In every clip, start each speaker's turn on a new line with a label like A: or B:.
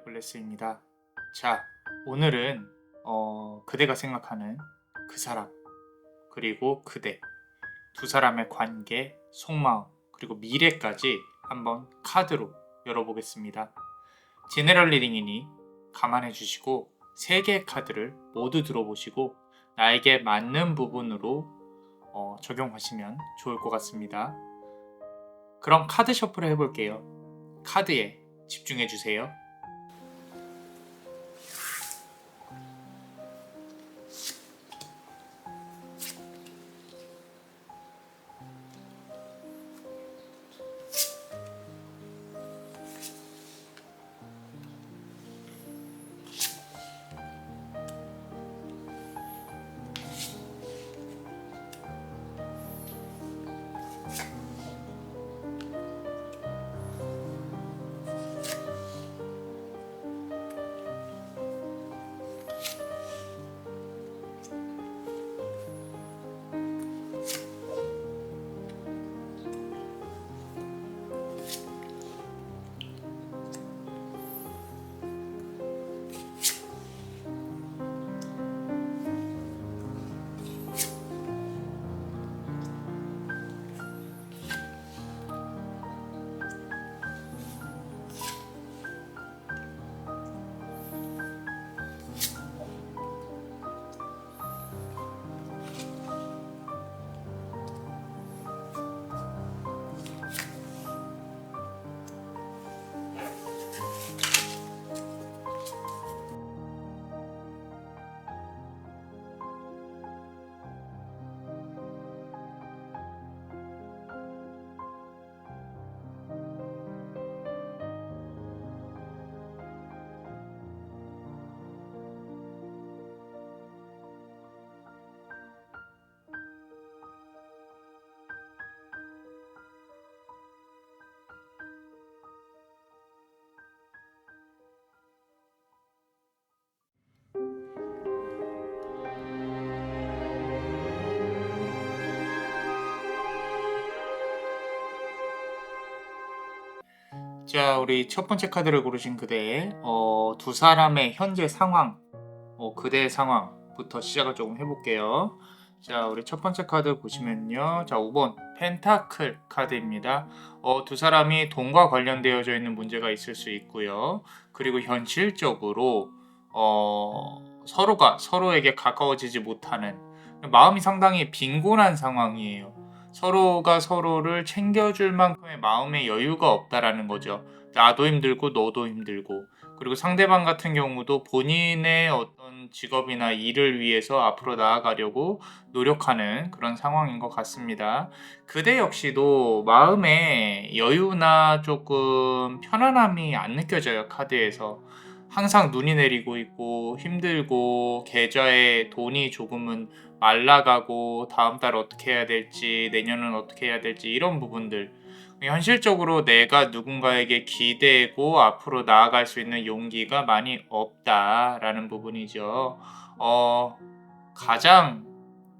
A: 블레스입니다. 자, 오늘은 그대가 생각하는 그 사람 그리고 그대 두 사람의 관계, 속마음 그리고 미래까지 한번 카드로 열어보겠습니다. 제네럴 리딩이니 감안해 주시고 3개의 카드를 모두 들어보시고 나에게 맞는 부분으로 적용하시면 좋을 것 같습니다. 그럼 카드 셔플을 해볼게요. 카드에 집중해 주세요. 자, 우리 첫 번째 카드를 고르신 그대, 두 사람의 현재 상황, 그대의 상황부터 시작을 조금 해볼게요. 자, 우리 첫 번째 카드 보시면요. 자, 5번 펜타클 카드입니다. 두 사람이 돈과 관련되어져 있는 문제가 있을 수 있고요. 그리고 현실적으로 서로가 서로에게 가까워지지 못하는 마음이 상당히 빈곤한 상황이에요. 서로가 서로를 챙겨줄 만큼의 마음의 여유가 없다라는 거죠. 나도 힘들고 너도 힘들고, 그리고 상대방 같은 경우도 본인의 어떤 직업이나 일을 위해서 앞으로 나아가려고 노력하는 그런 상황인 것 같습니다. 그대 역시도 마음의 여유나 조금 편안함이 안 느껴져요, 카드에서. 항상 눈이 내리고 있고 힘들고 계좌에 돈이 조금은 말라가고 다음 달 어떻게 해야 될지, 내년은 어떻게 해야 될지, 이런 부분들. 현실적으로 내가 누군가에게 기대고 앞으로 나아갈 수 있는 용기가 많이 없다라는 부분이죠. 가장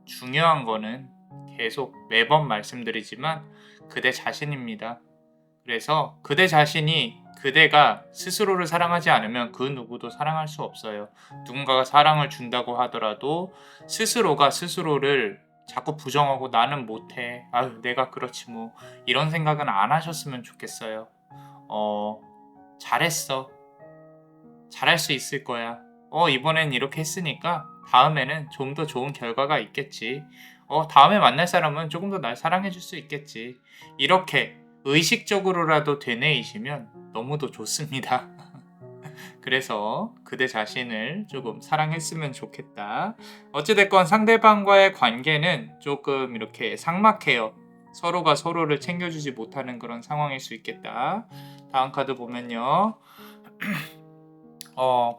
A: 중요한 거는 계속 매번 말씀드리지만 그대 자신입니다. 그래서 그대 자신이, 그대가 스스로를 사랑하지 않으면 그 누구도 사랑할 수 없어요. 누군가가 사랑을 준다고 하더라도 스스로가 스스로를 자꾸 부정하고 나는 못해, 아유 내가 그렇지 뭐, 이런 생각은 안 하셨으면 좋겠어요. 잘했어, 잘할 수 있을 거야, 이번엔 이렇게 했으니까 다음에는 좀 더 좋은 결과가 있겠지, 다음에 만날 사람은 조금 더 날 사랑해 줄 수 있겠지, 이렇게 의식적으로라도 되뇌이시면 너무도 좋습니다. 그래서 그대 자신을 조금 사랑했으면 좋겠다. 어찌됐건 상대방과의 관계는 조금 이렇게 삭막해요. 서로가 서로를 챙겨주지 못하는 그런 상황일 수 있겠다. 다음 카드 보면요.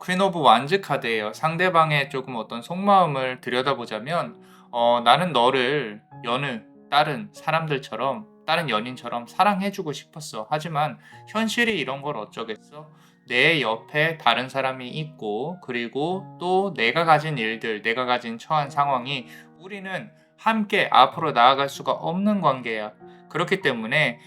A: 퀸 오브 완즈 카드예요. 상대방의 조금 어떤 속마음을 들여다보자면, 나는 너를 여느 다른 사람들처럼, 다른 연인처럼 사랑해주고 싶었어. 하지만 현실이 이런 걸 어쩌겠어? 내 옆에 다른 사람이 있고, 그리고 또 내가 가진 일들, 내가 가진 처한 상황이, 우리는 함께 앞으로 나아갈 수가 없는 관계야. 그렇기 때문에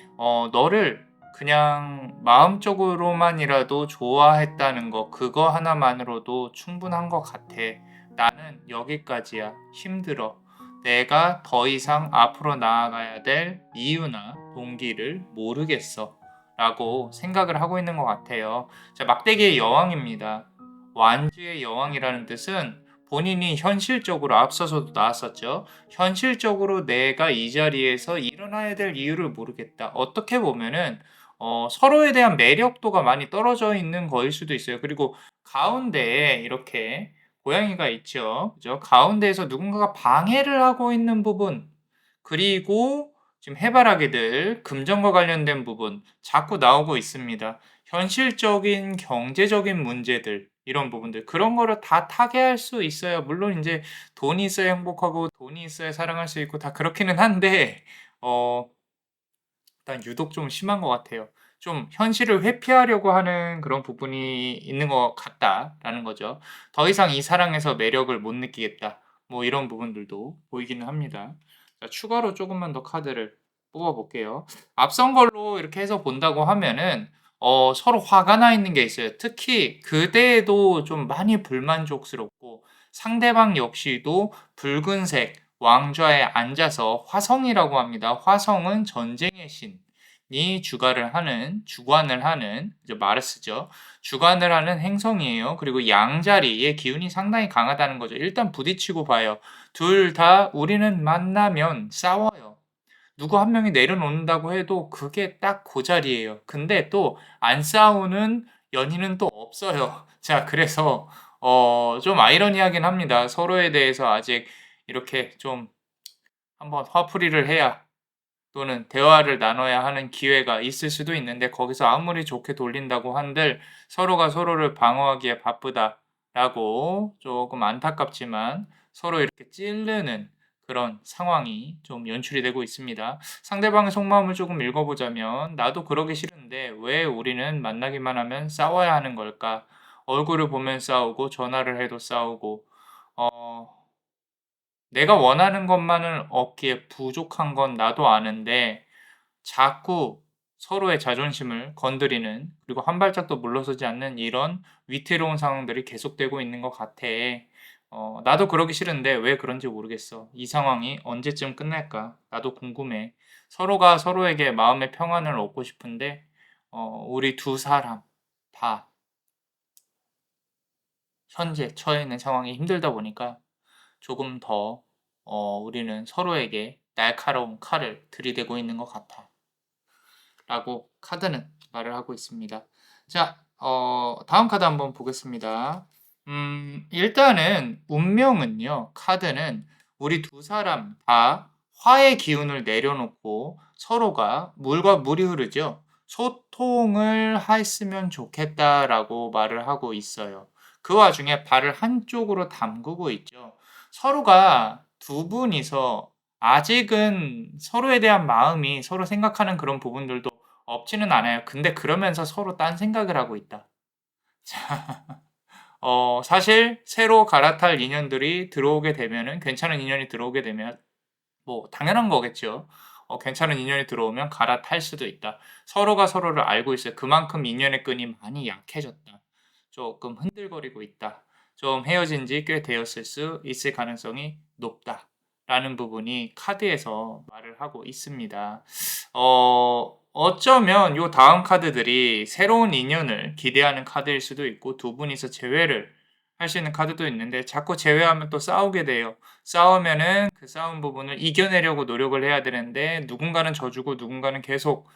A: 너를 그냥 마음적으로만이라도 좋아했다는 거, 그거 하나만으로도 충분한 것 같아. 나는 여기까지야. 힘들어. 내가 더 이상 앞으로 나아가야 될 이유나 동기를 모르겠어. 라고 생각을 하고 있는 것 같아요. 자, 막대기의 여왕입니다. 완주의 여왕이라는 뜻은 본인이 현실적으로 앞서서도 나왔었죠. 현실적으로 내가 이 자리에서 일어나야 될 이유를 모르겠다. 어떻게 보면은 서로에 대한 매력도가 많이 떨어져 있는 거일 수도 있어요. 그리고 가운데에 이렇게 고양이가 있죠. 그죠? 가운데에서 누군가가 방해를 하고 있는 부분, 그리고 지금 해바라기들, 금전과 관련된 부분 자꾸 나오고 있습니다. 현실적인 경제적인 문제들, 이런 부분들, 그런 거를 다 타개할 수 있어요. 물론 이제 돈이 있어야 행복하고 돈이 있어야 사랑할 수 있고 다 그렇기는 한데, 어, 일단 유독 좀 심한 것 같아요. 좀 현실을 회피하려고 하는 그런 부분이 있는 것 같다라는 거죠. 더 이상 이 사랑에서 매력을 못 느끼겠다. 뭐 이런 부분들도 보이기는 합니다. 자, 추가로 조금만 더 카드를 뽑아 볼게요. 앞선 걸로 이렇게 해서 본다고 하면은 서로 화가 나 있는 게 있어요. 특히 그대도 좀 많이 불만족스럽고 상대방 역시도 붉은색 왕좌에 앉아서 화성이라고 합니다. 화성은 전쟁의 신이 주관을 하는, 이제 마르스죠. 주관을 하는 행성이에요. 그리고 양자리의 기운이 상당히 강하다는 거죠. 일단 부딪히고 봐요. 둘 다 우리는 만나면 싸워요. 누구 한 명이 내려놓는다고 해도 그게 딱 그 자리예요. 근데 또 안 싸우는 연인은 또 없어요. 자, 그래서 좀 아이러니하긴 합니다. 서로에 대해서 아직 이렇게 좀 한번 화풀이를 해야 또는 대화를 나눠야 하는 기회가 있을 수도 있는데 거기서 아무리 좋게 돌린다고 한들 서로가 서로를 방어하기에 바쁘다라고 조금 안타깝지만 서로 이렇게 찌르는 그런 상황이 좀 연출이 되고 있습니다. 상대방의 속마음을 조금 읽어보자면 나도 그러기 싫은데 왜 우리는 만나기만 하면 싸워야 하는 걸까? 얼굴을 보면 싸우고 전화를 해도 싸우고 어, 내가 원하는 것만을 얻기에 부족한 건 나도 아는데 자꾸 서로의 자존심을 건드리는, 그리고 한 발짝도 물러서지 않는 이런 위태로운 상황들이 계속되고 있는 것 같아. 나도 그러기 싫은데 왜 그런지 모르겠어. 이 상황이 언제쯤 끝날까? 나도 궁금해. 서로가 서로에게 마음의 평안을 얻고 싶은데 우리 두 사람 다 현재 처해 있는 상황이 힘들다 보니까 조금 더 우리는 서로에게 날카로운 칼을 들이대고 있는 것 같아. 라고 카드는 말을 하고 있습니다. 자, 다음 카드 한번 보겠습니다. 일단은 운명은요, 카드는 우리 두 사람 다 화의 기운을 내려놓고 서로가 물과 물이 흐르죠. 소통을 했으면 좋겠다라고 말을 하고 있어요. 그 와중에 발을 한쪽으로 담그고 있죠. 서로가 두 분이서 아직은 서로에 대한 마음이 서로 생각하는 그런 부분들도 없지는 않아요. 근데 그러면서 서로 딴 생각을 하고 있다. 자, 사실 새로 갈아탈 인연들이 들어오게 되면은 괜찮은 인연이 들어오게 되면 뭐 당연한 거겠죠. 괜찮은 인연이 들어오면 갈아탈 수도 있다. 서로가 서로를 알고 있어요. 그만큼 인연의 끈이 많이 약해졌다. 조금 흔들거리고 있다. 좀 헤어진 지 꽤 되었을 수 있을 가능성이 높다. 라는 부분이 카드에서 말을 하고 있습니다. 어쩌면 요 다음 카드들이 새로운 인연을 기대하는 카드일 수도 있고 두 분이서 재회를 할 수 있는 카드도 있는데 자꾸 재회하면 또 싸우게 돼요. 싸우면은 그 싸운 부분을 이겨내려고 노력을 해야 되는데 누군가는 져주고 누군가는 계속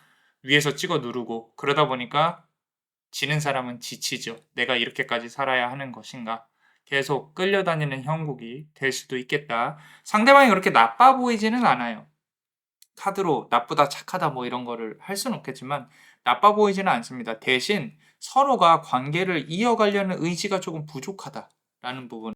A: 위에서 찍어 누르고 그러다 보니까 지는 사람은 지치죠. 내가 이렇게까지 살아야 하는 것인가? 계속 끌려다니는 형국이 될 수도 있겠다. 상대방이 그렇게 나빠 보이지는 않아요. 카드로 나쁘다, 착하다 뭐 이런 거를 할 수는 없겠지만 나빠 보이지는 않습니다. 대신 서로가 관계를 이어가려는 의지가 조금 부족하다라는 부분을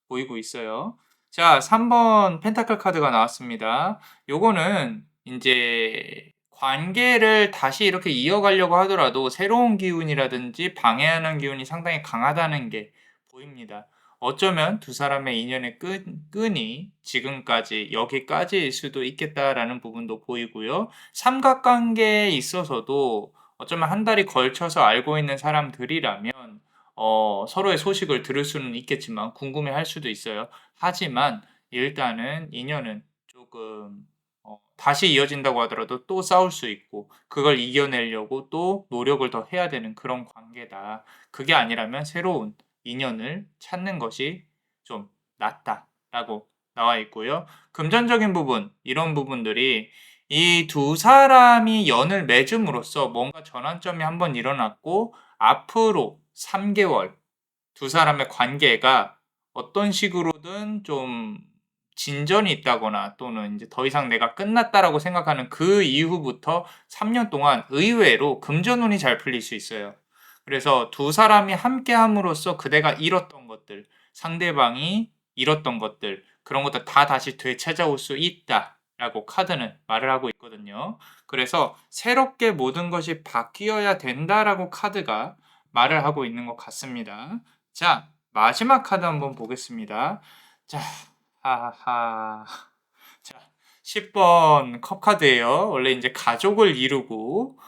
A: 보이고 있어요. 자, 3번 펜타클 카드가 나왔습니다. 요거는 이제 관계를 다시 이렇게 이어가려고 하더라도 새로운 기운이라든지 방해하는 기운이 상당히 강하다는 게 보입니다. 어쩌면 두 사람의 인연의 끈이 지금까지 여기까지일 수도 있겠다라는 부분도 보이고요. 삼각관계에 있어서도 어쩌면 한 달이 걸쳐서 알고 있는 사람들이라면 서로의 소식을 들을 수는 있겠지만 궁금해할 수도 있어요. 하지만 일단은 인연은 조금 다시 이어진다고 하더라도 또 싸울 수 있고 그걸 이겨내려고 또 노력을 더 해야 되는 그런 관계다. 그게 아니라면 새로운 인연을 찾는 것이 좀 낫다라고 나와 있고요. 금전적인 부분, 이런 부분들이 이 두 사람이 연을 맺음으로써 뭔가 전환점이 한번 일어났고 앞으로 3개월 두 사람의 관계가 어떤 식으로든 좀 진전이 있다거나 또는 이제 더 이상 내가 끝났다라고 생각하는 그 이후부터 3년 동안 의외로 금전운이 잘 풀릴 수 있어요. 그래서 두 사람이 함께 함으로써 그대가 잃었던 것들, 상대방이 잃었던 것들, 그런 것들 다 다시 되찾아올 수 있다라고 카드는 말을 하고 있거든요. 그래서 새롭게 모든 것이 바뀌어야 된다라고 카드가 말을 하고 있는 것 같습니다. 자, 마지막 카드 한번 보겠습니다. 자, 하하. 자, 10번 컵 카드예요. 원래 이제 가족을 이루고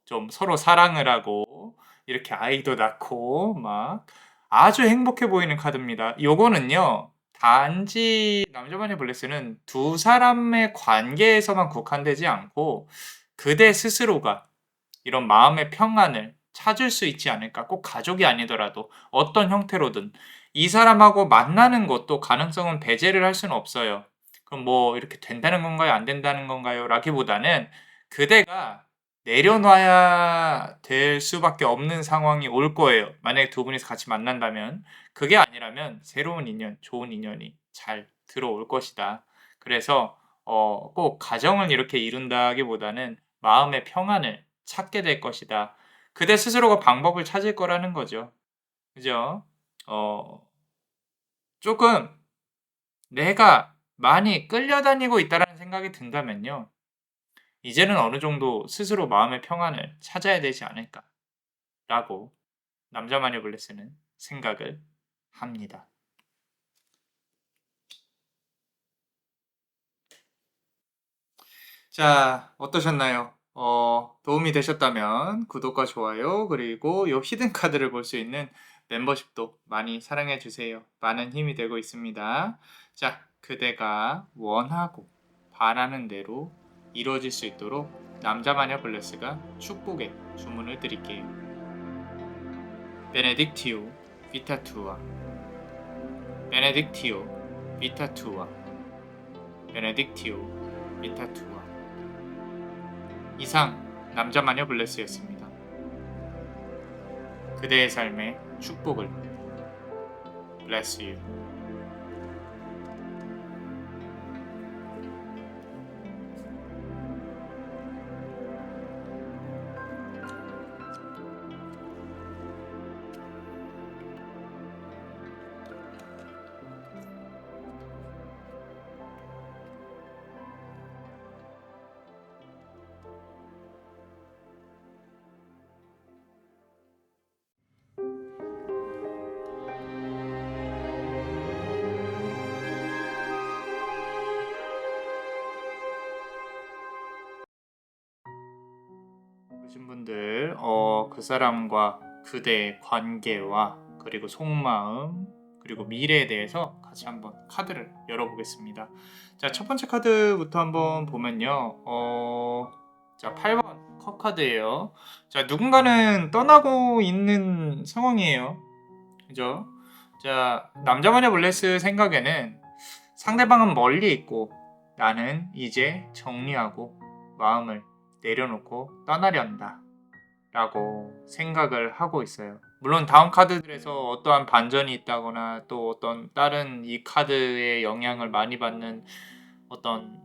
A: 좀 서로 사랑을 하고 이렇게 아이도 낳고 막 아주 행복해 보이는 카드입니다. 요거는요. 단지 남자만의 블레스는 두 사람의 관계에서만 국한되지 않고 그대 스스로가 이런 마음의 평안을 찾을 수 있지 않을까. 꼭 가족이 아니더라도 어떤 형태로든 이 사람하고 만나는 것도 가능성은 배제를 할 수는 없어요. 그럼 뭐 이렇게 된다는 건가요? 안 된다는 건가요? 라기보다는 그대가 내려놔야 될 수밖에 없는 상황이 올 거예요. 만약에 두 분이서 같이 만난다면. 그게 아니라면 새로운 인연, 좋은 인연이 잘 들어올 것이다. 그래서 꼭 가정을 이렇게 이룬다기보다는 마음의 평안을 찾게 될 것이다. 그대 스스로가 방법을 찾을 거라는 거죠. 그죠? 어, 조금 내가 많이 끌려다니고 있다라는 생각이 든다면요. 이제는 어느 정도 스스로 마음의 평안을 찾아야 되지 않을까라고 남자 마녀 블레스는 생각을 합니다. 자, 어떠셨나요? 도움이 되셨다면 구독과 좋아요, 그리고 요 히든 카드를 볼 수 있는 멤버십도 많이 사랑해 주세요. 많은 힘이 되고 있습니다. 자, 그대가 원하고 바라는 대로 이루어질 수 있도록 남자마녀 블레스가 축복의 주문을 드릴게요. 베네딕티오 비타투아, 베네딕티오 비타투아, 베네딕티오 비타투아. 이상 남자마녀 블레스였습니다. 그대의 삶에 축복을. Bless you. 보신 분들 그 사람과 그대의 관계와 그리고 속마음 그리고 미래에 대해서 같이 한번 카드를 열어보겠습니다. 자, 첫 번째 카드부터 한번 보면요. 자, 8번 컵 카드예요. 자, 누군가는 떠나고 있는 상황이에요. 그죠? 자, 남자마녀 블레스 생각에는 상대방은 멀리 있고 나는 이제 정리하고 마음을 내려놓고 떠나련다 라고 생각을 하고 있어요. 물론 다음 카드들에서 어떠한 반전이 있다거나 또 어떤 다른 이 카드의 영향을 많이 받는 어떤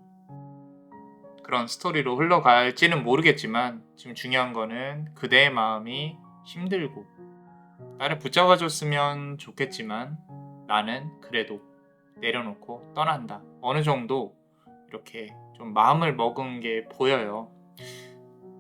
A: 그런 스토리로 흘러갈지는 모르겠지만 지금 중요한 거는 그대의 마음이 힘들고 나를 붙잡아줬으면 좋겠지만 나는 그래도 내려놓고 떠난다. 어느 정도 이렇게 좀 마음을 먹은 게 보여요.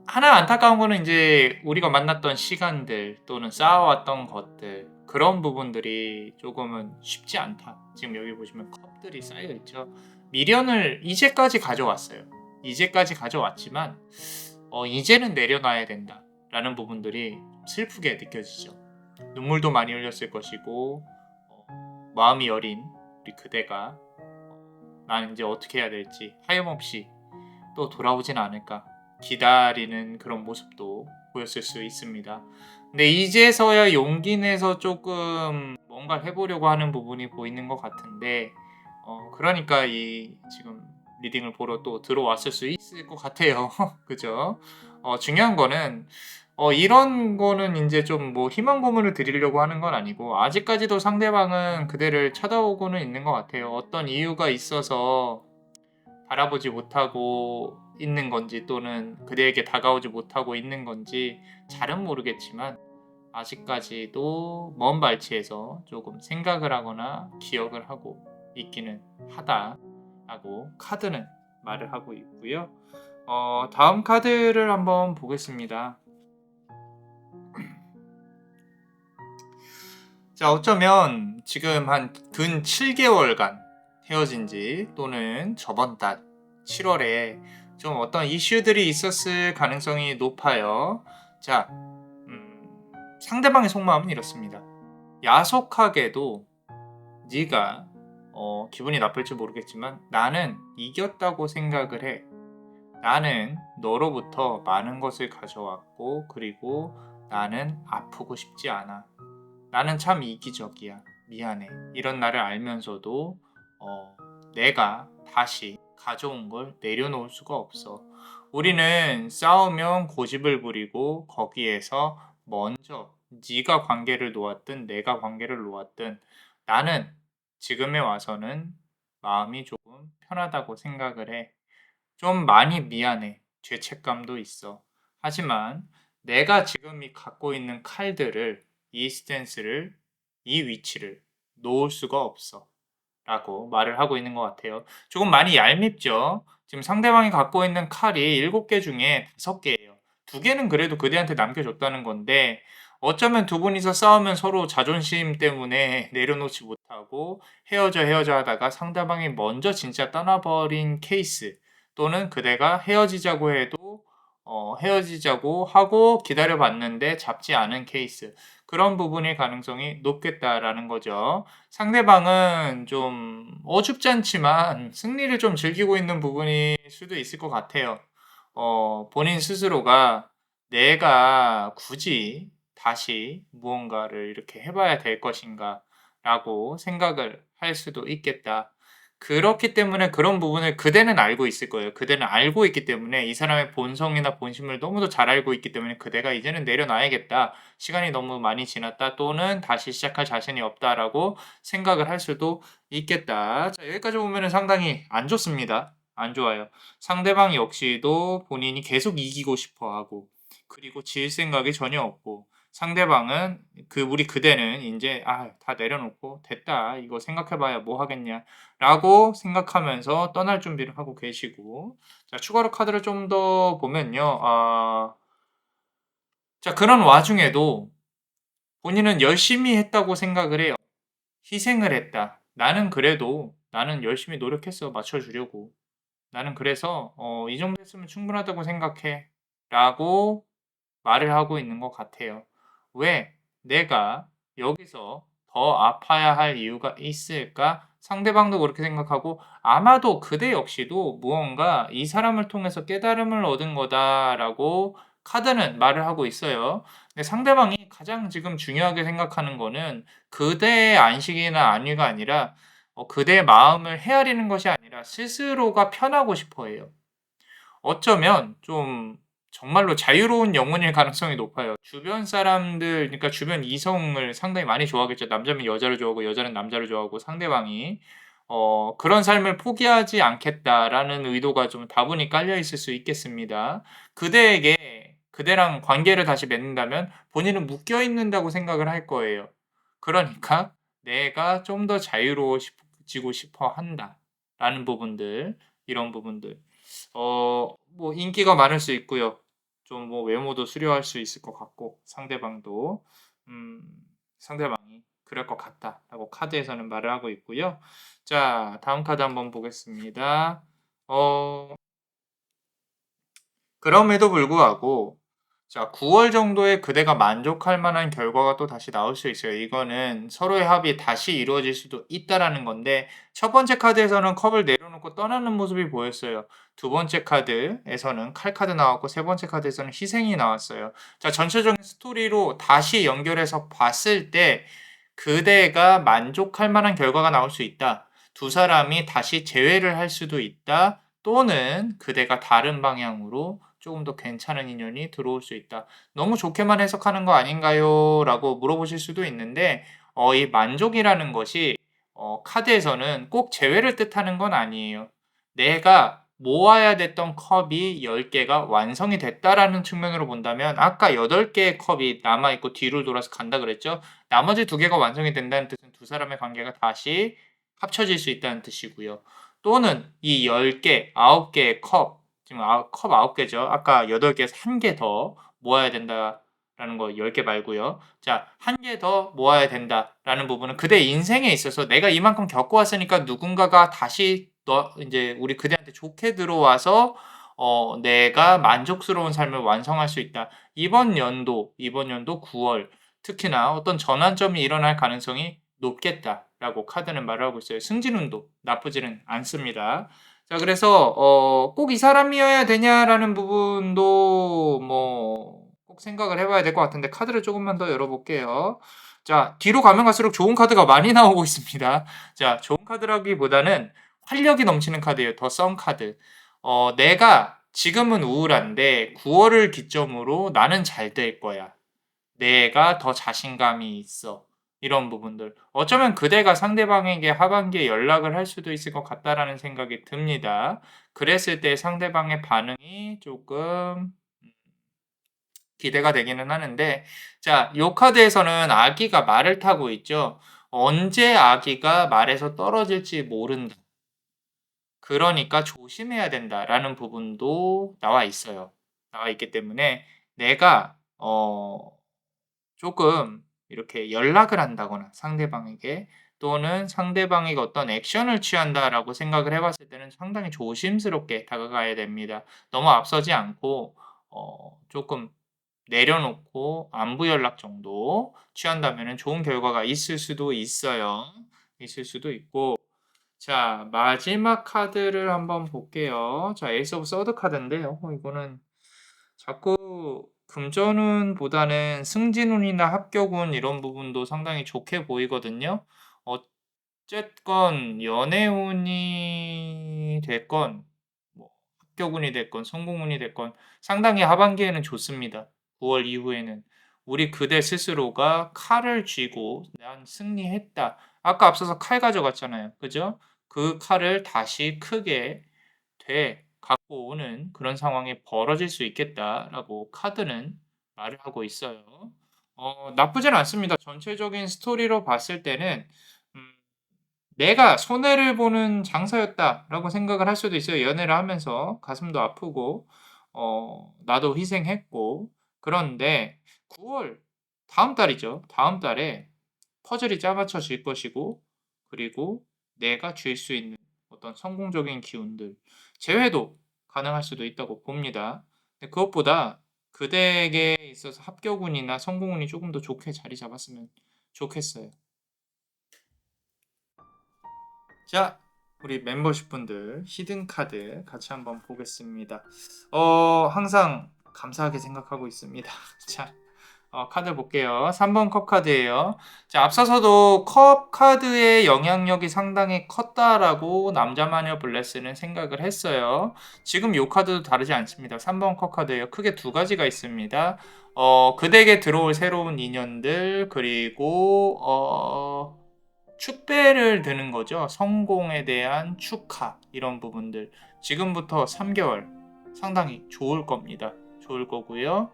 A: 하나 안타까운 거는 이제 우리가 만났던 시간들 또는 쌓아왔던 것들 그런 부분들이 조금은 쉽지 않다. 지금 여기 보시면 컵들이 쌓여 있죠. 미련을 이제까지 가져왔어요. 이제까지 가져왔지만 이제는 내려놔야 된다라는 부분들이 슬프게 느껴지죠. 눈물도 많이 흘렸을 것이고 마음이 여린 우리 그대가 나는 이제 어떻게 해야 될지 하염없이 또 돌아오진 않을까 기다리는 그런 모습도 보였을 수 있습니다. 근데 이제서야 용기 내서 조금 뭔가를 해보려고 하는 부분이 보이는 것 같은데 그러니까 이 지금 리딩을 보러 또 들어왔을 수 있을 것 같아요. 그죠? 중요한 거는 이런 거는 이제 좀 뭐 희망 고문을 드리려고 하는 건 아니고 아직까지도 상대방은 그대를 쳐다보고는 있는 것 같아요. 어떤 이유가 있어서 바라보지 못하고 있는 건지 또는 그대에게 다가오지 못하고 있는 건지 잘은 모르겠지만 아직까지도 먼 발치에서 조금 생각을 하거나 기억을 하고 있기는 하다라고 카드는 말을 하고 있고요. 다음 카드를 한번 보겠습니다. 자, 어쩌면 지금 한 근 7개월간 헤어진 지 또는 저번 달 7월에 좀 어떤 이슈들이 있었을 가능성이 높아요. 자, 상대방의 속마음은 이렇습니다. 야속하게도 네가 기분이 나쁠지 모르겠지만 나는 이겼다고 생각을 해. 나는 너로부터 많은 것을 가져왔고 그리고 나는 아프고 싶지 않아. 나는 참 이기적이야. 미안해. 이런 나를 알면서도 내가 다시 가져온 걸 내려놓을 수가 없어. 우리는 싸우면 고집을 부리고 거기에서 먼저 네가 관계를 놓았든 내가 관계를 놓았든 나는 지금에 와서는 마음이 조금 편하다고 생각을 해. 좀 많이 미안해. 죄책감도 있어. 하지만 내가 지금 이 갖고 있는 칼들을 이 스탠스를 이 위치를 놓을 수가 없어. 라고 말을 하고 있는 것 같아요. 조금 많이 얄밉죠? 지금 상대방이 갖고 있는 칼이 7개 중에 5개예요. 2개는 그래도 그대한테 남겨줬다는 건데 어쩌면 두 분이서 싸우면 서로 자존심 때문에 내려놓지 못하고 헤어져 하다가 상대방이 먼저 진짜 떠나버린 케이스 또는 그대가 헤어지자고 해도 헤어지자고 하고 기다려봤는데 잡지 않은 케이스 그런 부분일 가능성이 높겠다라는 거죠. 상대방은 좀 어줍지 않지만 승리를 좀 즐기고 있는 부분일 수도 있을 것 같아요. 본인 스스로가 내가 굳이 다시 무언가를 이렇게 해봐야 될 것인가 라고 생각을 할 수도 있겠다. 그렇기 때문에 그런 부분을 그대는 알고 있을 거예요. 그대는 알고 있기 때문에 이 사람의 본성이나 본심을 너무도 잘 알고 있기 때문에 그대가 이제는 내려놔야겠다. 시간이 너무 많이 지났다. 또는 다시 시작할 자신이 없다라고 생각을 할 수도 있겠다. 자, 여기까지 보면 상당히 안 좋습니다. 안 좋아요. 상대방 역시도 본인이 계속 이기고 싶어 하고 그리고 질 생각이 전혀 없고 상대방은 우리 그대는 이제 다 내려놓고 됐다. 이거 생각해봐야 뭐 하겠냐. 라고 생각하면서 떠날 준비를 하고 계시고 자, 추가로 카드를 좀 더 보면요. 자, 그런 와중에도 본인은 열심히 했다고 생각을 해요. 희생을 했다. 나는 그래도 나는 열심히 노력했어. 맞춰주려고. 나는 그래서 이 정도 했으면 충분하다고 생각해. 라고 말을 하고 있는 것 같아요. 왜 내가 여기서 더 아파야 할 이유가 있을까? 상대방도 그렇게 생각하고 아마도 그대 역시도 무언가 이 사람을 통해서 깨달음을 얻은 거다라고 카드는 말을 하고 있어요. 근데 상대방이 가장 지금 중요하게 생각하는 거는 그대의 안식이나 안위가 아니라 그대의 마음을 헤아리는 것이 아니라 스스로가 편하고 싶어 해요. 어쩌면 좀 정말로 자유로운 영혼일 가능성이 높아요. 주변 사람들 그러니까 주변 이성을 상당히 많이 좋아하겠죠. 남자면 여자를 좋아하고 여자는 남자를 좋아하고 상대방이 '그런 삶을 포기하지 않겠다.'라는 의도가 좀 다분히 깔려 있을 수 있겠습니다. 그대에게 그대랑 관계를 다시 맺는다면 본인은 묶여 있는다고 생각을 할 거예요. 그러니까 '내가 좀 더 자유로워지고 싶어 한다.'라는 부분들 이런 부분들. 뭐 인기가 많을 수 있고요. 좀 뭐 외모도 수려할 수 있을 것 같고 상대방도 상대방이 그럴 것 같다라고 카드에서는 말을 하고 있고요. 자, 다음 카드 한번 보겠습니다. 그럼에도 불구하고 자 9월 정도에 그대가 만족할 만한 결과가 또 다시 나올 수 있어요. 이거는 서로의 합이 다시 이루어질 수도 있다라는 건데 첫 번째 카드에서는 컵을 내려놓고 떠나는 모습이 보였어요. 두 번째 카드에서는 칼 카드 나왔고 세 번째 카드에서는 희생이 나왔어요. 자 전체적인 스토리로 다시 연결해서 봤을 때 그대가 만족할 만한 결과가 나올 수 있다. 두 사람이 다시 재회를 할 수도 있다. 또는 그대가 다른 방향으로 조금 더 괜찮은 인연이 들어올 수 있다. 너무 좋게만 해석하는 거 아닌가요? 라고 물어보실 수도 있는데 이 만족이라는 것이 카드에서는 꼭 재회를 뜻하는 건 아니에요. 내가 모아야 됐던 컵이 10개가 완성이 됐다라는 측면으로 본다면 아까 8개의 컵이 남아있고 뒤로 돌아서 간다 그랬죠? 나머지 2개가 완성이 된다는 뜻은 두 사람의 관계가 다시 합쳐질 수 있다는 뜻이고요. 또는 이 10개, 9개의 컵, 지금 컵 9개죠. 아까 8개에서 1개 더 모아야 된다라는 거 10개 말고요. 자, 1개 더 모아야 된다라는 부분은 그대 인생에 있어서 내가 이만큼 겪고 왔으니까 누군가가 다시 이제 우리 그대한테 좋게 들어와서 내가 만족스러운 삶을 완성할 수 있다. 이번 연도 9월 특히나 어떤 전환점이 일어날 가능성이 높겠다라고 카드는 말을 하고 있어요. 승진운도 나쁘지는 않습니다. 자, 그래서 꼭 이 사람이어야 되냐라는 부분도 뭐 꼭 생각을 해봐야 될 것 같은데 카드를 조금만 더 열어볼게요. 자, 뒤로 가면 갈수록 좋은 카드가 많이 나오고 있습니다. 자, 좋은 카드라기보다는 활력이 넘치는 카드예요. 더 썬 카드. 내가 지금은 우울한데 9월을 기점으로 나는 잘 될 거야. 내가 더 자신감이 있어. 이런 부분들. 어쩌면 그대가 상대방에게 하반기에 연락을 할 수도 있을 것 같다라는 생각이 듭니다. 그랬을 때 상대방의 반응이 조금 기대가 되기는 하는데, 자, 요 카드에서는 아기가 말을 타고 있죠. 언제 아기가 말에서 떨어질지 모른다. 그러니까 조심해야 된다라는 부분도 나와 있어요. 나와 있기 때문에 내가 조금 이렇게 연락을 한다거나 상대방에게 또는 상대방이 어떤 액션을 취한다라고 생각을 해봤을 때는 상당히 조심스럽게 다가가야 됩니다. 너무 앞서지 않고 조금 내려놓고 안부 연락 정도 취한다면 좋은 결과가 있을 수도 있어요. 있을 수도 있고 자 마지막 카드를 한번 볼게요. 자 에이스 오브 서드 카드인데요. 이거는 자꾸 금전운보다는 승진운이나 합격운 이런 부분도 상당히 좋게 보이거든요. 어쨌건 연애운이 됐건 뭐 합격운이 됐건 성공운이 됐건 상당히 하반기에는 좋습니다. 9월 이후에는 우리 그대 스스로가 칼을 쥐고 난 승리했다. 아까 앞서서 칼 가져갔잖아요. 그죠? 그 칼을 다시 크게 갖고 오는 그런 상황이 벌어질 수 있겠다라고 카드는 말을 하고 있어요. 나쁘진 않습니다. 전체적인 스토리로 봤을 때는 음, 내가 손해를 보는 장사였다라고 생각을 할 수도 있어요. 연애를 하면서 가슴도 아프고 나도 희생했고 그런데 9월 다음 달이죠. 다음 달에 퍼즐이 짜맞춰질 것이고 그리고 내가 줄 수 있는 어떤 성공적인 기운들 재회도 가능할 수도 있다고 봅니다. 근데 그것보다 그대에게 있어서 합격운이나 성공운이 조금 더 좋게 자리 잡았으면 좋겠어요. 자, 우리 멤버십 분들 히든 카드 같이 한번 보겠습니다. 항상 감사하게 생각하고 있습니다. 자, 카드 볼게요. 3번 컵 카드예요. 자, 앞서서도 컵 카드의 영향력이 상당히 컸다라고 남자마녀 블레스는 생각을 했어요. 지금 이 카드도 다르지 않습니다. 3번 컵 카드예요. 크게 두 가지가 있습니다. 그대에게 들어올 새로운 인연들 그리고 축배를 드는 거죠. 성공에 대한 축하 이런 부분들 지금부터 3개월 상당히 좋을 겁니다. 좋을 거고요.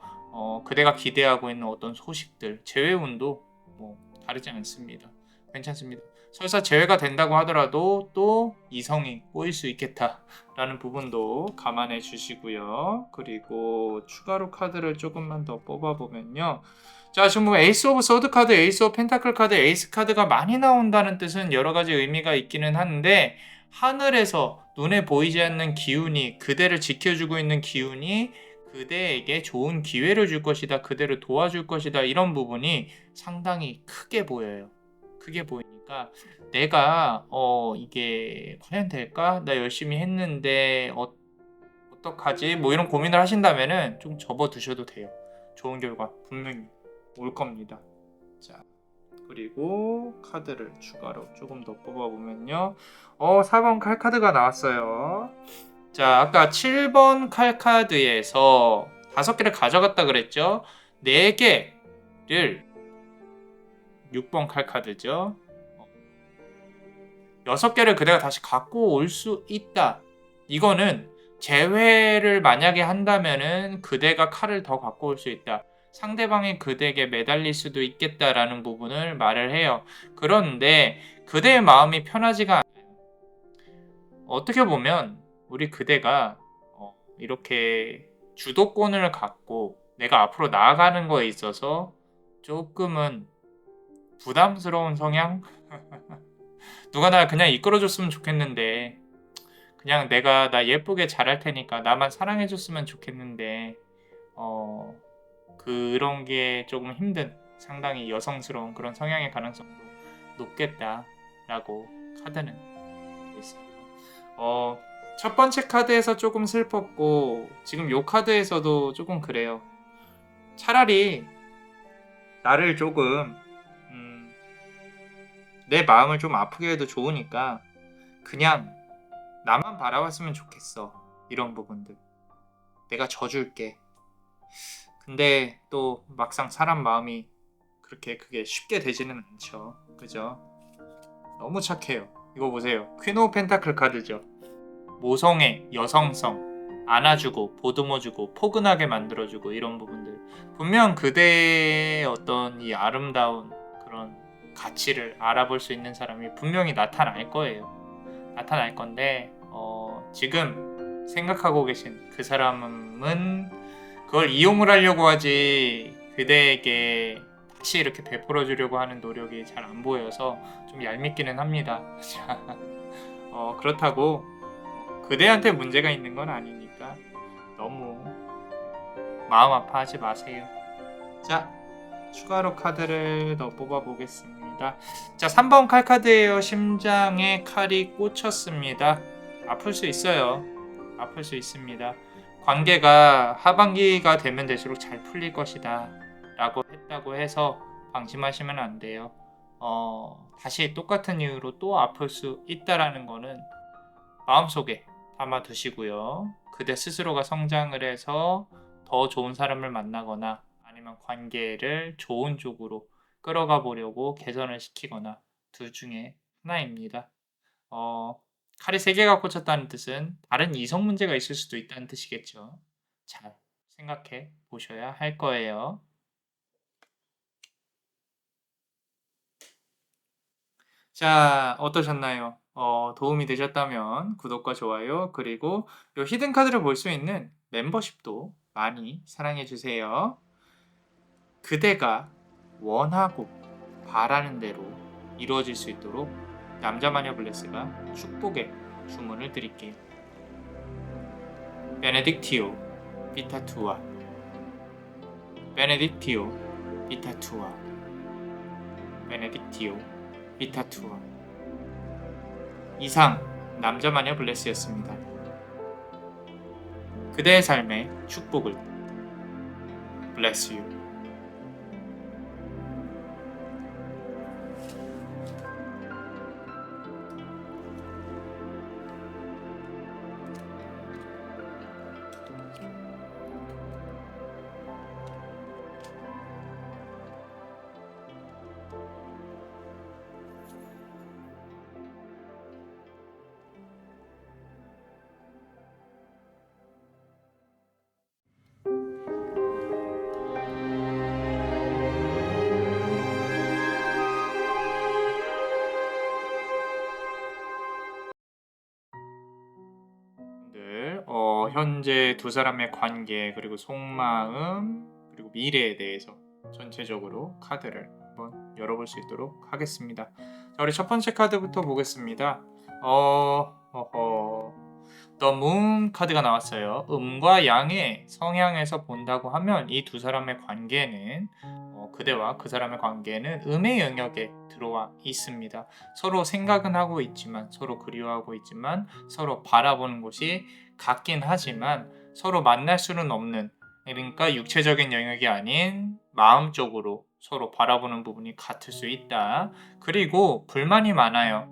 A: 그대가 기대하고 있는 어떤 소식들, 재회운도 뭐 다르지 않습니다. 괜찮습니다. 설사 제외가 된다고 하더라도 또 이성이 꼬일 수 있겠다라는 부분도 감안해 주시고요. 그리고 추가로 카드를 조금만 더 뽑아보면요. 자, 지금 보면 에이스 오브 소드 카드, 에이스 오브 펜타클 카드, 에이스 카드가 많이 나온다는 뜻은 여러 가지 의미가 있기는 한데, 하늘에서 눈에 보이지 않는 기운이, 그대를 지켜주고 있는 기운이 그대에게 좋은 기회를 줄 것이다, 그대를 도와줄 것이다, 이런 부분이 상당히 크게 보여요. 크게 보이니까 내가 이게 과연 될까? 나 열심히 했는데 어떡하지? 뭐 이런 고민을 하신다면은 좀 접어두셔도 돼요. 좋은 결과 분명히 올 겁니다. 자, 그리고 카드를 추가로 조금 더 뽑아보면요. 4번 칼카드가 나왔어요. 자, 아까 7번 칼카드에서 5개를 가져갔다 그랬죠? 4개를 6번 칼카드죠. 6개를 그대가 다시 갖고 올 수 있다. 이거는 재회를 만약에 한다면은 그대가 칼을 더 갖고 올 수 있다. 상대방이 그대에게 매달릴 수도 있겠다라는 부분을 말을 해요. 그런데 그대의 마음이 편하지가 않아요. 어떻게 보면 우리 그대가 이렇게 주도권을 갖고 내가 앞으로 나아가는 거에 있어서 조금은 부담스러운 성향? 누가 날 그냥 이끌어줬으면 좋겠는데 그냥 내가 나 예쁘게 잘할 테니까 나만 사랑해줬으면 좋겠는데 그런 게 조금 힘든 상당히 여성스러운 그런 성향의 가능성도 높겠다라고 카드는 있어요. 첫 번째 카드에서 조금 슬펐고 지금 요 카드에서도 조금 그래요. 차라리 나를 조금 내 마음을 좀 아프게 해도 좋으니까 그냥 나만 바라봤으면 좋겠어. 이런 부분들 내가 져줄게. 근데 또 막상 사람 마음이 그렇게 그게 쉽게 되지는 않죠. 그죠? 너무 착해요. 이거 보세요. 퀸 오브 펜타클 카드죠. 모성애, 여성성, 안아주고 보듬어주고 포근하게 만들어주고 이런 부분들 분명 그대의 어떤 이 아름다운 그런 가치를 알아볼 수 있는 사람이 분명히 나타날 거예요. 나타날 건데 지금 생각하고 계신 그 사람은 그걸 이용을 하려고 하지 그대에게 다시 이렇게 베풀어 주려고 하는 노력이 잘 안 보여서 좀 얄밉기는 합니다. 그렇다고 그대한테 문제가 있는 건 아니니까 너무 마음 아파하지 마세요. 자, 추가로 카드를 더 뽑아보겠습니다. 자, 3번 칼 카드예요. 심장에 칼이 꽂혔습니다. 아플 수 있어요. 아플 수 있습니다. 관계가 하반기가 되면 될수록 잘 풀릴 것이다 라고 했다고 해서 방심하시면 안 돼요. 다시 똑같은 이유로 또 아플 수 있다라는 거는 마음속에 담아 두시고요. 그대 스스로가 성장을 해서 더 좋은 사람을 만나거나 아니면 관계를 좋은 쪽으로 끌어가 보려고 개선을 시키거나 둘 중에 하나입니다. 칼이 3개가 꽂혔다는 뜻은 다른 이성 문제가 있을 수도 있다는 뜻이겠죠. 잘 생각해 보셔야 할 거예요. 자, 어떠셨나요? 도움이 되셨다면 구독과 좋아요, 그리고 요 히든 카드를 볼 수 있는 멤버십도 많이 사랑해 주세요. 그대가 원하고 바라는 대로 이루어질 수 있도록 남자마녀 블레스가 축복의 주문을 드릴게요. 베네딕티오 비타투아 베네딕티오 비타투아 베네딕티오 비타투아 이상 남자마녀 블레스였습니다. 그대의 삶에 축복을 Bless you. 현재 두 사람의 관계, 그리고 속마음, 그리고 미래에 대해서 전체적으로 카드를 한번 열어볼 수 있도록 하겠습니다. 자, 우리 첫 번째 카드부터 보겠습니다. The Moon 카드가 나왔어요. 음과 양의 성향에서 본다고 하면 이 두 사람의 관계는 그대와 그 사람의 관계는 음의 영역에 들어와 있습니다. 서로 생각은 하고 있지만, 서로 그리워하고 있지만, 서로 바라보는 곳이 같긴 하지만 서로 만날 수는 없는, 그러니까 육체적인 영역이 아닌 마음적으로 서로 바라보는 부분이 같을 수 있다. 그리고 불만이 많아요.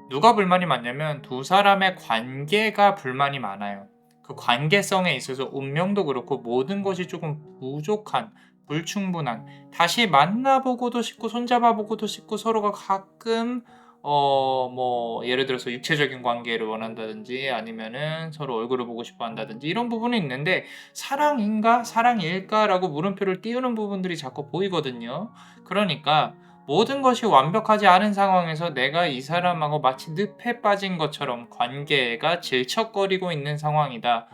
A: 누가 불만이 많냐면 두 사람의 관계가 불만이 많아요. 그 관계성에 있어서 운명도 그렇고 모든 것이 조금 부족한, 불충분한, 다시 만나보고도 싶고 손잡아보고도 싶고 서로가 가끔 예를 들어서 육체적인 관계를 원한다든지 아니면은 서로 얼굴을 보고 싶어 한다든지 이런 부분이 있는데 사랑인가 사랑일까라고 물음표를 띄우는 부분들이 자꾸 보이거든요. 그러니까 모든 것이 완벽하지 않은 상황에서 내가 이 사람하고 마치 늪에 빠진 것처럼 관계가 질척거리고 있는 상황이다.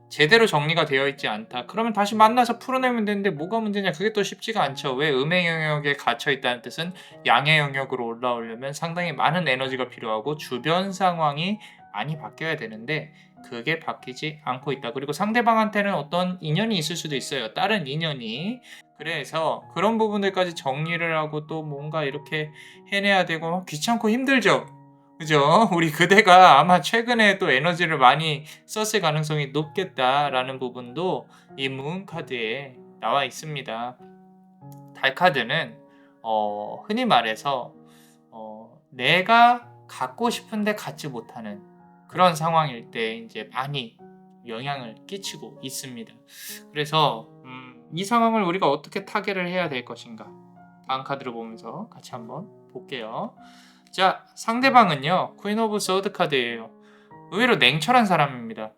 A: 제대로 정리가 되어 있지 않다. 그러면 다시 만나서 풀어내면 되는데 뭐가 문제냐? 그게 또 쉽지가 않죠. 왜 음의 영역에 갇혀 있다는 뜻은 양의 영역으로 올라오려면 상당히 많은 에너지가 필요하고 주변 상황이 많이 바뀌어야 되는데 그게 바뀌지 않고 있다. 그리고 상대방한테는 어떤 인연이 있을 수도 있어요. 다른 인연이. 그래서 그런 부분들까지 정리를 하고 또 뭔가 이렇게 해내야 되고 귀찮고 힘들죠. 그죠? 우리 그대가 아마 최근에 또 에너지를 많이 썼을 가능성이 높겠다라는 부분도 이 문 카드에 나와 있습니다. 달 카드는 흔히 말해서 내가 갖고 싶은데 갖지 못하는 그런 상황일 때 이제 많이 영향을 끼치고 있습니다. 그래서 이 상황을 우리가 어떻게 타개를 해야 될 것인가? 다음 카드를 보면서 같이 한번 볼게요. 자, 상대방은요, 퀸 오브 소드 카드예요. 의외로 냉철한 사람입니다.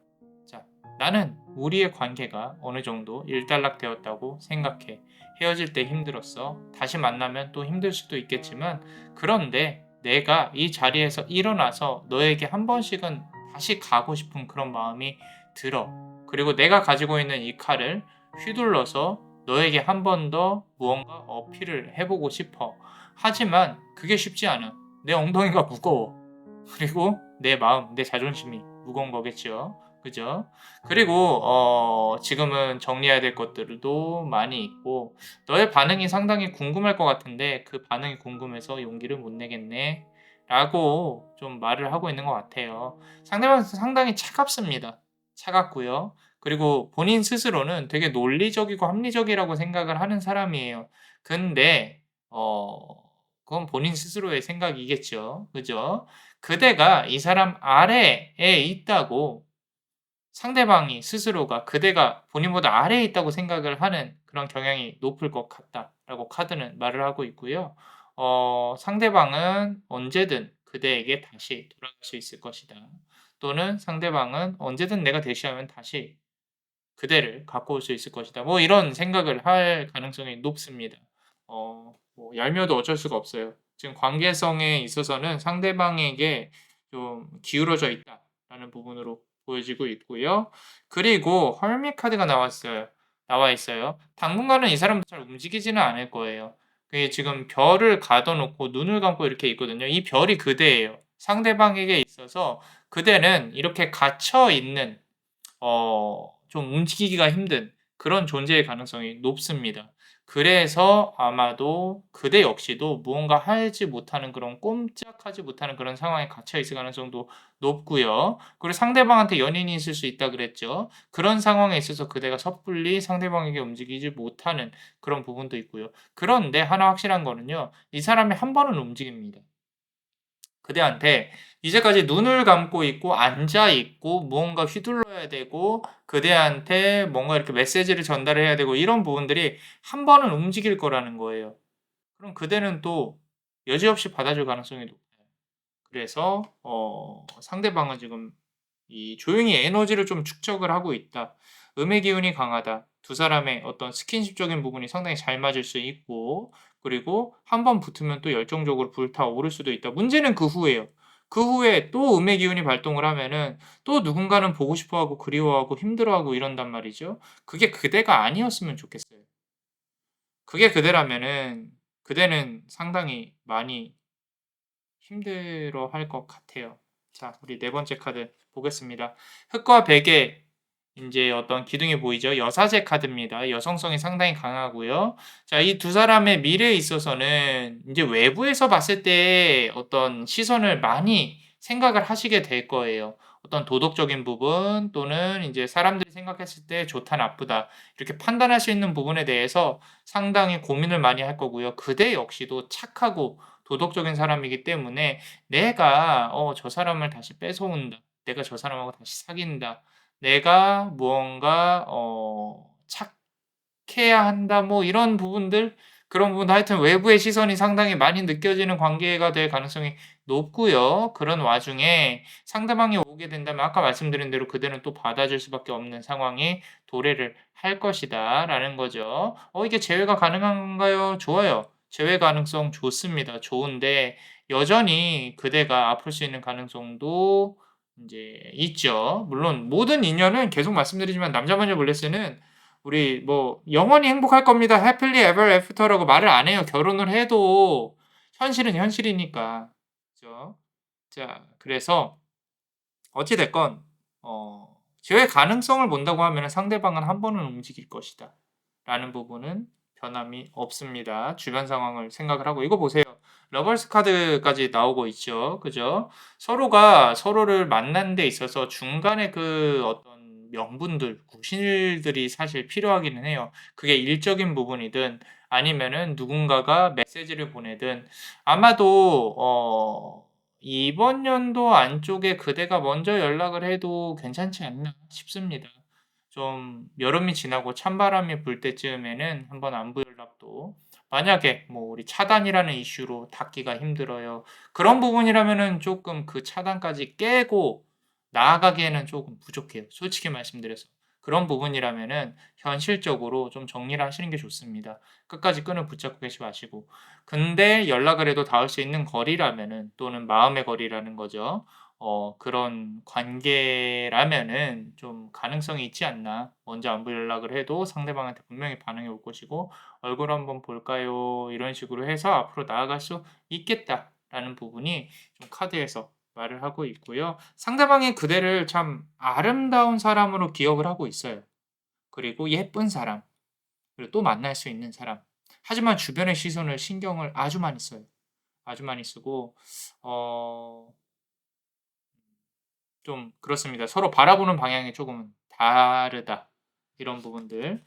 A: 자, 나는 우리의 관계가 어느 정도 일단락되었다고 생각해. 헤어질 때 힘들었어. 다시 만나면 또 힘들 수도 있겠지만, 그런데 내가 이 자리에서 일어나서 너에게 한 번씩은 다시 가고 싶은 그런 마음이 들어. 그리고 내가 가지고 있는 이 칼을 휘둘러서 너에게 한 번 더 무언가 어필을 해보고 싶어. 하지만 그게 쉽지 않아. 내 엉덩이가 무거워. 그리고 내 마음, 내 자존심이 무거운 거겠죠. 그죠? 그리고 지금은 정리해야 될 것들도 많이 있고 너의 반응이 상당히 궁금할 것 같은데 그 반응이 궁금해서 용기를 못 내겠네 라고 좀 말을 하고 있는 것 같아요. 상대방은 상당히 차갑습니다. 차갑고요. 그리고 본인 스스로는 되게 논리적이고 합리적이라고 생각을 하는 사람이에요. 근데 그건 본인 스스로의 생각이겠죠. 그죠? 그대가 이 사람 아래에 있다고 상대방이 스스로가 그대가 본인보다 아래에 있다고 생각을 하는 그런 경향이 높을 것 같다라고 카드는 말을 하고 있고요. 상대방은 언제든 그대에게 다시 돌아갈 수 있을 것이다. 또는 상대방은 언제든 내가 대시하면 다시 그대를 갖고 올 수 있을 것이다. 뭐 이런 생각을 할 가능성이 높습니다. 얄미워도 어쩔 수가 없어요. 지금 관계성에 있어서는 상대방에게 좀 기울어져 있다라는 부분으로 보여지고 있고요. 그리고 헐밋 카드가 나와 있어요. 당분간은 이 사람도 잘 움직이지는 않을 거예요. 그게 지금 별을 가둬놓고 눈을 감고 이렇게 있거든요. 이 별이 그대예요. 상대방에게 있어서 그대는 이렇게 갇혀 있는 좀 움직이기가 힘든 그런 존재의 가능성이 높습니다. 그래서 아마도 그대 역시도 무언가 하지 못하는 그런 꼼짝하지 못하는 그런 상황에 갇혀 있을 가능성도 높고요. 그리고 상대방한테 연인이 있을 수 있다 그랬죠. 그런 상황에 있어서 그대가 섣불리 상대방에게 움직이지 못하는 그런 부분도 있고요. 그런데 하나 확실한 거는요. 이 사람이 한 번은 움직입니다. 그대한테 이제까지 눈을 감고 있고 앉아 있고 무언가 휘둘러야 되고 그대한테 뭔가 이렇게 메시지를 전달해야 되고 이런 부분들이 한 번은 움직일 거라는 거예요. 그럼 그대는 또 여지없이 받아줄 가능성이 높아요. 그래서 상대방은 지금 이 조용히 에너지를 좀 축적을 하고 있다. 음의 기운이 강하다. 두 사람의 어떤 스킨십적인 부분이 상당히 잘 맞을 수 있고 그리고 한 번 붙으면 또 열정적으로 불타오를 수도 있다. 문제는 그 후에요. 그 후에 또 음의 기운이 발동을 하면은 또 누군가는 보고 싶어하고 그리워하고 힘들어하고 이런단 말이죠. 그게 그대가 아니었으면 좋겠어요. 그게 그대라면은 그대는 상당히 많이 힘들어할 것 같아요. 자, 우리 네 번째 카드 보겠습니다. 흑과 백의 인제 어떤 기둥이 보이죠? 여사제 카드입니다. 여성성이 상당히 강하고요. 자, 이 두 사람의 미래에 있어서는 인제 외부에서 봤을 때 어떤 시선을 많이 생각을 하시게 될 거예요. 어떤 도덕적인 부분 또는 인제 사람들이 생각했을 때 좋다 나쁘다 이렇게 판단할 수 있는 부분에 대해서 상당히 고민을 많이 할 거고요. 그대 역시도 착하고 도덕적인 사람이기 때문에 '내가 저 사람을 다시 뺏어온다. 내가 저 사람하고 다시 사귄다. 내가 무언가 착해야 한다.' 뭐 이런 부분들 그런 부분들 하여튼 외부의 시선이 상당히 많이 느껴지는 관계가 될 가능성이 높고요. 그런 와중에 상대방이 오게 된다면 아까 말씀드린 대로 그대는 또 받아줄 수밖에 없는 상황이 도래를 할 것이다라는 거죠. 이게 재회가 가능한가요? 좋아요. 재회 가능성 좋습니다. 좋은데 여전히 그대가 아플 수 있는 가능성도 인제 있죠. 물론 모든 인연은 계속 말씀드리지만 남자 마녀 블레스는 우리 뭐 "영원히 행복할 겁니다. 해필리 에버 애프터라고 말을 안 해요. 결혼을 해도 현실은 현실이니까. 그죠? 자, 그래서 어찌 됐건 재회 가능성을 본다고 하면은 '상대방은 한 번은 움직일 것이다.' 라는 부분은 변함이 없습니다. 주변 상황을 생각을 하고 이거 보세요. 러버스 카드까지 나오고 있죠. 그죠? 서로가 서로를 만나는 데 있어서 중간에 그 어떤 명분들, 구실들이 사실 필요하기는 해요. 그게 일적인 부분이든 아니면은 누군가가 메시지를 보내든 아마도 이번 연도 안쪽에 그대가 먼저 연락을 해도 괜찮지 않나 싶습니다. 좀 여름이 지나고 찬바람이 불 때쯤에는 한번 안부 연락도 만약에 뭐 우리 차단이라는 이슈로 닿기가 힘들어요. 그런 부분이라면은 쪼끔 그 차단까지 깨고 나아가기에는 쪼금 부족해요, 솔직히 말씀드려서. 그런 부분이라면은 현실적으로 좀 정리를 하시는 게 좋습니다. 끝까지 끈을 붙잡고 계시지 마시고. 근데 연락을 해도 닿을 수 있는 거리라면은 또는 마음의 거리라는 거죠. 그런 관계라면은 좀 가능성이 있지 않나. 먼저 안부 연락을 해도 상대방한테 분명히 반응이 올 것이고 "얼굴 한번 볼까요?" 이런 식으로 해서 앞으로 나아갈 수 있겠다라는 부분이 좀 카드에서 말을 하고 있고요. 상대방이 그대를 참 아름다운 사람으로 기억을 하고 있어요. 그리고 예쁜 사람, 그리고 또 만날 수 있는 사람. 하지만 주변의 시선을 신경을 아주 많이 써요. 아주 많이 쓰고 어 좀 그렇습니다. 서로 바라보는 방향이 조금은 다르다. 이런 부분들.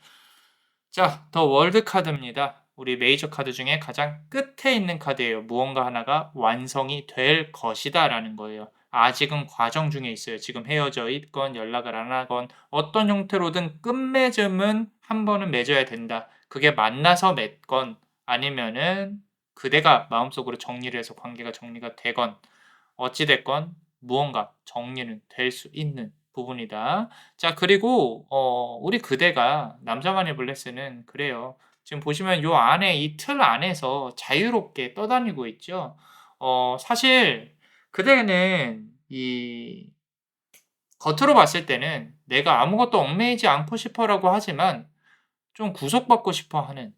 A: 자, 더 월드 카드입니다. 우리 메이저 카드 중에 가장 끝에 있는 카드예요. 무언가 하나가 완성이 될 것이다라는 거예요. 아직은 과정 중에 있어요. 지금 헤어져 있건 연락을 안 하건 어떤 형태로든 끝맺음은 한 번은 맺어야 된다. 그게 만나서 맺건 아니면은 그대가 마음속으로 정리를 해서 관계가 정리가 되건 어찌 됐건 무언가 정리는 될 수 있는 부분이다. 자, 그리고 우리 그대가 남자만의 블레스는 그래요. 지금 보시면 요 안에 이 틀 안에서 자유롭게 떠다니고 있죠. 사실 그대는 이 겉으로 봤을 때는 '내가 아무것도 얽매이지 않고 싶어.'라고 하지만 좀 구속받고 싶어 하는,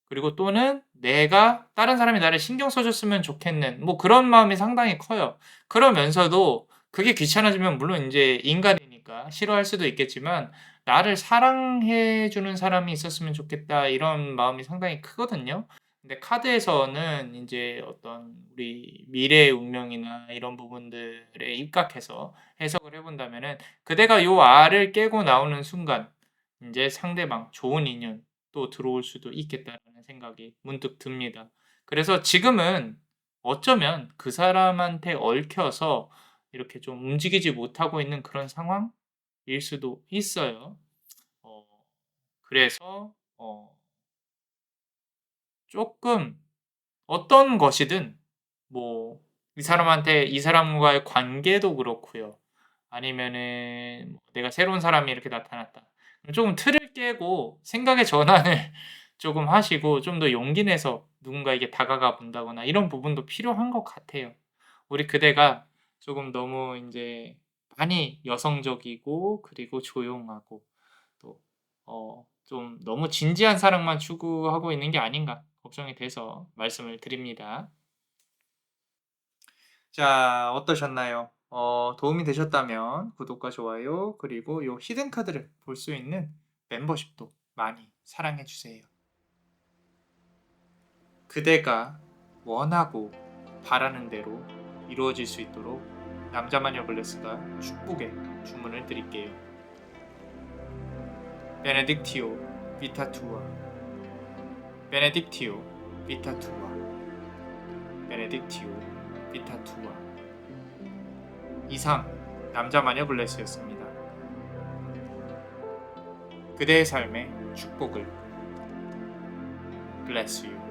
A: 그리고 또는 내가 다른 사람이 나를 신경 써 줬으면 좋겠는 뭐 그런 마음이 상당히 커요. 그러면서도 그게 귀찮아지면 물론 인제 인간이니까 싫어할 수도 있겠지만 '나를 사랑해 주는 사람이 있었으면 좋겠다.' 이런 마음이 상당히 크거든요. 근데 카드에서는 인제 어떤 우리 미래의 운명이나 이런 부분들에 입각해서 해석을 해 본다면은 그대가 요 알을 깨고 나오는 순간 인제 상대방 좋은 인연 또 들어올 수도 있겠다라는 생각이 문득 듭니다. 그래서 지금은 어쩌면 그 사람한테 얽혀서 이렇게 좀 움직이지 못하고 있는 그런 상황일 수도 있어요. 어 그래서 쪼끔 어떤 것이든 뭐 이 사람한테 이 사람과의 관계도 그렇고요. 아니면은 뭐 내가 새로운 사람이 이렇게 나타났다. 조금 틀을 깨고 생각의 전환을 조금 하시고 좀 더 용기 내서 누군가에게 다가가 본다거나 이런 부분도 필요한 것 같아요. 우리 그대가 조금 너무 이제 많이 여성적이고 그리고 조용하고 또 좀 너무 진지한 사랑만 추구하고 있는 게 아닌가 걱정이 돼서 말씀을 드립니다. 자, 어떠셨나요? 도움이 되셨다면 구독과 좋아요 그리고 요 히든 카드를 볼 수 있는 멤버십도 많이 사랑해 주세요. 그대가 원하고 바라는 대로 이루어질 수 있도록 남자마녀 블레스가 축복의 주문을 드릴게요. 베네딕티오 비타투아, 베네딕티오 비타투아, 베네딕티오 비타투아. 이상 남자마녀 블레스였습니다. 그대의 삶의 축복을. Bless you.